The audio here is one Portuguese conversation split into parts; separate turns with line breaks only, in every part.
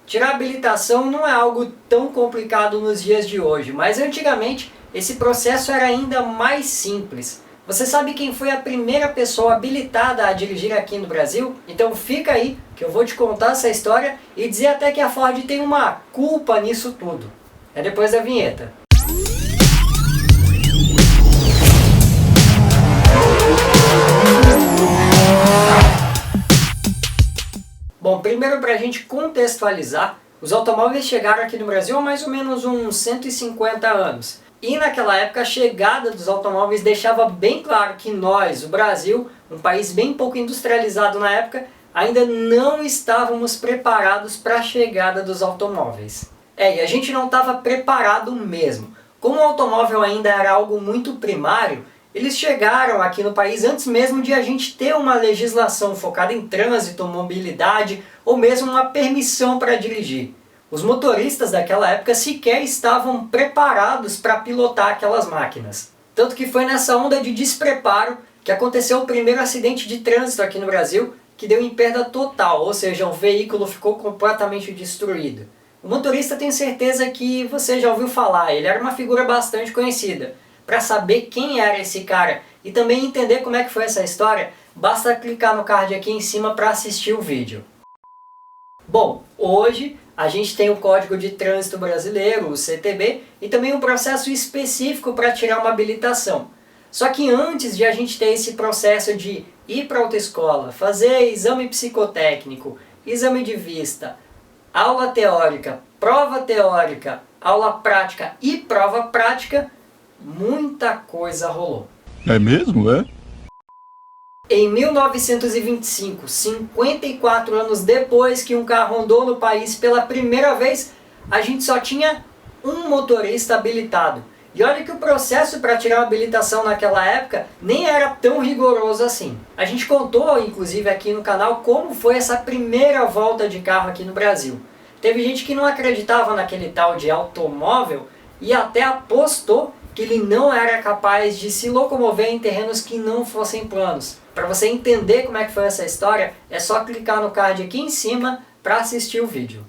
Tirar a habilitação não é algo tão complicado nos dias de hoje, mas antigamente esse processo era ainda mais simples. Você sabe quem foi a primeira pessoa habilitada a dirigir aqui no Brasil? Então fica aí que eu vou te contar essa história e dizer até que a Ford tem uma culpa nisso tudo. É depois da vinheta. Bom, primeiro para a gente contextualizar, os automóveis chegaram aqui no Brasil há mais ou menos uns 150 anos. E naquela época a chegada dos automóveis deixava bem claro que nós, o Brasil, um país bem pouco industrializado na época, ainda não estávamos preparados para a chegada dos automóveis. E a gente não estava preparado mesmo. Como o automóvel ainda era algo muito primário, eles chegaram aqui no país antes mesmo de a gente ter uma legislação focada em trânsito, mobilidade ou mesmo uma permissão para dirigir. Os motoristas daquela época sequer estavam preparados para pilotar aquelas máquinas. Tanto que foi nessa onda de despreparo que aconteceu o primeiro acidente de trânsito aqui no Brasil, que deu em perda total, ou seja, o veículo ficou completamente destruído. O motorista, tenho certeza que você já ouviu falar, ele era uma figura bastante conhecida. Para saber quem era esse cara e também entender como é que foi essa história, basta clicar no card aqui em cima para assistir o vídeo. Bom, hoje a gente tem o Código de Trânsito Brasileiro, o CTB, e também um processo específico para tirar uma habilitação. Só que antes de a gente ter esse processo de ir para a autoescola, fazer exame psicotécnico, exame de vista, aula teórica, aula prática e prova prática, muita coisa rolou.
É mesmo, é?
Em 1925, 54 anos depois que um carro andou no país pela primeira vez, a gente só tinha um motorista habilitado. E olha que o processo para tirar a habilitação naquela época nem era tão rigoroso assim. A gente contou, inclusive aqui no canal, como foi essa primeira volta de carro aqui no Brasil. Teve gente que não acreditava naquele tal de automóvel e até apostou que ele não era capaz de se locomover em terrenos que não fossem planos. Para você entender como é que foi essa história, é só clicar no card aqui em cima para assistir o vídeo.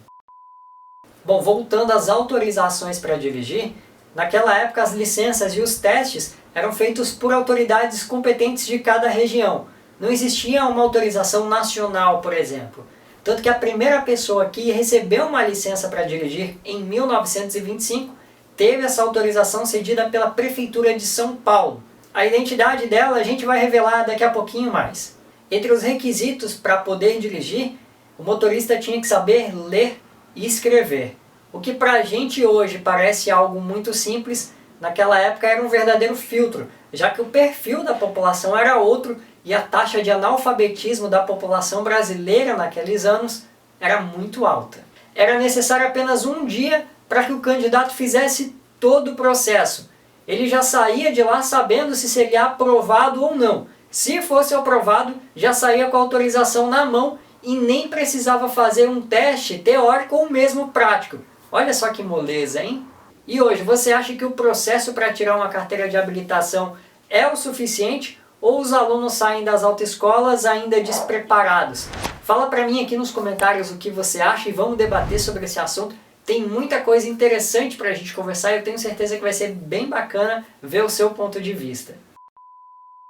Bom, voltando às autorizações para dirigir, naquela época as licenças e os testes eram feitos por autoridades competentes de cada região. Não existia uma autorização nacional, por exemplo. Tanto que a primeira pessoa que recebeu uma licença para dirigir em 1925 teve essa autorização cedida pela Prefeitura de São Paulo. A identidade dela a gente vai revelar daqui a pouquinho mais. Entre os requisitos para poder dirigir, o motorista tinha que saber ler e escrever. O que para a gente hoje parece algo muito simples, naquela época era um verdadeiro filtro, já que o perfil da população era outro e a taxa de analfabetismo da população brasileira naqueles anos era muito alta. Era necessário apenas um dia para que o candidato fizesse todo o processo. Ele já saía de lá sabendo se seria aprovado ou não. Se fosse aprovado, já saía com a autorização na mão e nem precisava fazer um teste teórico ou mesmo prático. Olha só que moleza, hein? E hoje, você acha que o processo para tirar uma carteira de habilitação é o suficiente ou os alunos saem das autoescolas ainda despreparados? Fala para mim aqui nos comentários o que você acha e vamos debater sobre esse assunto. Tem muita coisa interessante para a gente conversar e eu tenho certeza que vai ser bem bacana ver o seu ponto de vista.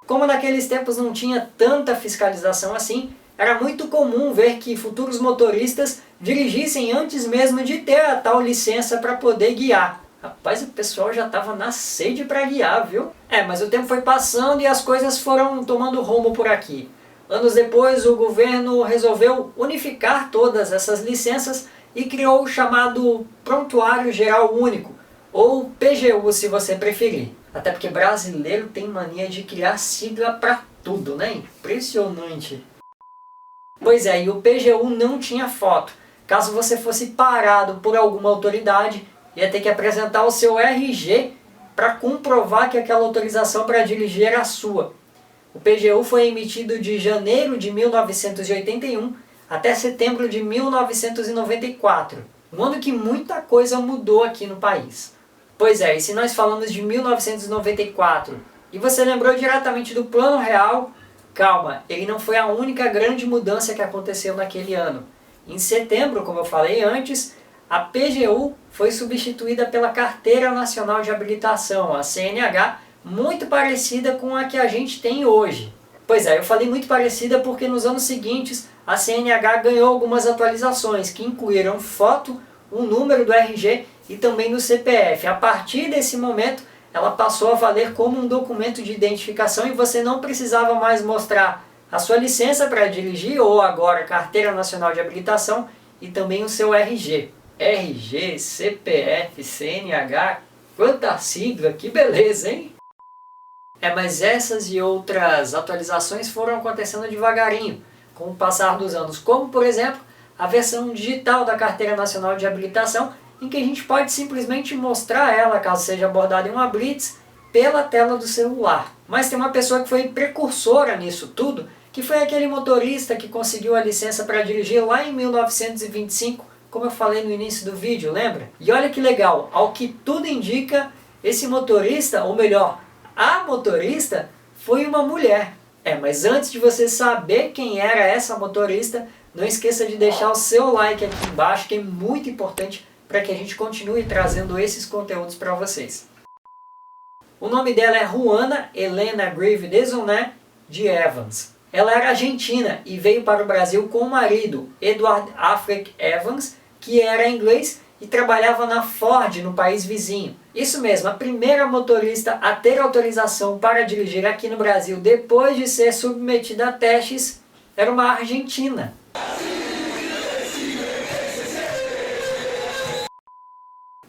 Como naqueles tempos não tinha tanta fiscalização assim, era muito comum ver que futuros motoristas dirigissem antes mesmo de ter a tal licença para poder guiar. Rapaz, o pessoal já estava na sede para guiar, viu? Mas o tempo foi passando e as coisas foram tomando rumo por aqui. Anos depois, o governo resolveu unificar todas essas licenças e criou o chamado Prontuário Geral Único, ou PGU se você preferir. Até porque brasileiro tem mania de criar sigla para tudo, né? Impressionante. Pois é, e o PGU não tinha foto. Caso você fosse parado por alguma autoridade, ia ter que apresentar o seu RG para comprovar que aquela autorização para dirigir era sua. O PGU foi emitido de janeiro de 1981 até setembro de 1994, um ano que muita coisa mudou aqui no país. Pois é, e se nós falamos de 1994 e você lembrou diretamente do Plano Real, calma, ele não foi a única grande mudança que aconteceu naquele ano. Em setembro, como eu falei antes, a PGU foi substituída pela Carteira Nacional de Habilitação, a CNH, muito parecida com a que a gente tem hoje. Pois é, eu falei muito parecida porque nos anos seguintes a CNH ganhou algumas atualizações que incluíram foto, o número do RG e também do CPF. A partir desse momento ela passou a valer como um documento de identificação e você não precisava mais mostrar a sua licença para dirigir ou agora Carteira Nacional de Habilitação e também o seu RG. RG, CPF, CNH, quanta sigla, que beleza, hein? Mas essas e outras atualizações foram acontecendo devagarinho, com o passar dos anos, como por exemplo, a versão digital da Carteira Nacional de Habilitação, em que a gente pode simplesmente mostrar ela, caso seja abordada em uma blitz, pela tela do celular. Mas tem uma pessoa que foi precursora nisso tudo, que foi aquele motorista que conseguiu a licença para dirigir lá em 1925, como eu falei no início do vídeo, lembra? E olha que legal, ao que tudo indica, esse motorista, ou melhor, a motorista foi uma mulher. Mas antes de você saber quem era essa motorista, não esqueça de deixar o seu like aqui embaixo, que é muito importante para que a gente continue trazendo esses conteúdos para vocês. O nome dela é Juana Helena Grieve Desaunay de Evans. Ela era argentina e veio para o Brasil com o marido, Edward Afric Evans, que era inglês e trabalhava na Ford, no país vizinho. Isso mesmo, a primeira motorista a ter autorização para dirigir aqui no Brasil depois de ser submetida a testes era uma argentina.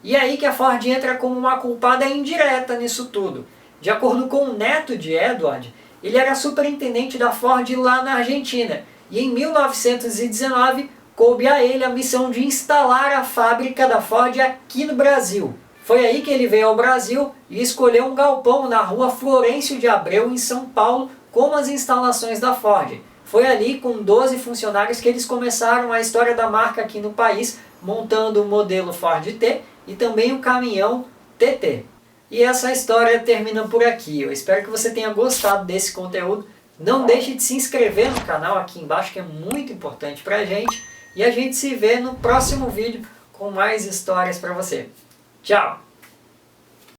E aí que a Ford entra como uma culpada indireta nisso tudo. De acordo com o neto de Edward, ele era superintendente da Ford lá na Argentina. E em 1919, coube a ele a missão de instalar a fábrica da Ford aqui no Brasil. Foi aí que ele veio ao Brasil e escolheu um galpão na rua Florencio de Abreu, em São Paulo, com as instalações da Ford. Foi ali, com 12 funcionários, que eles começaram a história da marca aqui no país, montando o modelo Ford T e também o caminhão TT. E essa história termina por aqui. Eu espero que você tenha gostado desse conteúdo. Não deixe de se inscrever no canal aqui embaixo, que é muito importante pra gente. E a gente se vê no próximo vídeo com mais histórias para você. Tchau!